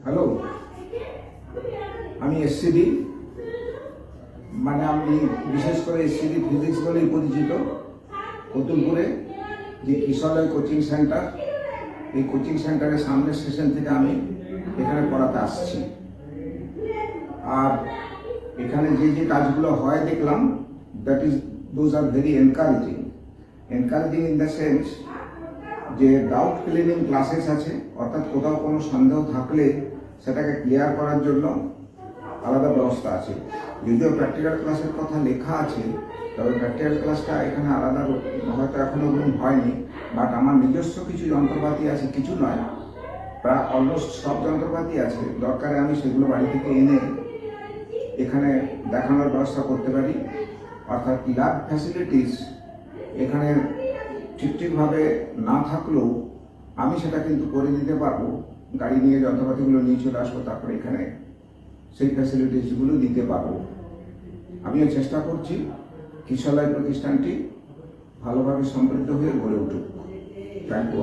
Hello, আমি SCD, মানে আমি বিশেষ করে এসসিডি ফিজিক্স বলেই পরিচিত। কতুলপুরে যে কিশোরলয় কোচিং সেন্টার, এই কোচিং সেন্টারের সামনের স্টেশন থেকে আমি এখানে পড়াতে আসছি। আর এখানে যে যে কাজগুলো হয় দেখলাম, those are very encouraging in the sense যে ডাউট ক্লিয়ারিং ক্লাসেস আছে, অর্থাৎ কোথাও কোনো সন্দেহ থাকলে সেটাকে ক্লিয়ার করার জন্য আলাদা ব্যবস্থা আছে। যদিও প্র্যাকটিক্যাল ক্লাসের কথা লেখা আছে, তবে প্র্যাকটিক্যাল ক্লাসটা এখানে আলাদা হয়তো এখনো হয়নি। বাট আমার নিজস্ব কিছু যন্ত্রপাতি আছে, কিছু নয়, প্রায় অলমোস্ট সব যন্ত্রপাতি আছে। দরকারে আমি সেগুলো বাড়ি থেকে এনে এখানে দেখানোর ব্যবস্থা করতে পারি। অর্থাৎ ল্যাব ফ্যাসিলিটিস এখানে ঠিকভাবে না থাকলেও আমি সেটা কিন্তু করে দিতে পারবো। গাড়ি নিয়ে যন্ত্রপাতিগুলো নিয়ে চলে আসবো, তারপরে এখানে সেই ফ্যাসিলিটিসগুলো দিতে পারবো। আমিও চেষ্টা করছি কিশোরলয় প্রতিষ্ঠানটি ভালোভাবে সমৃদ্ধ হয়ে গড়ে উঠুক। Thank you.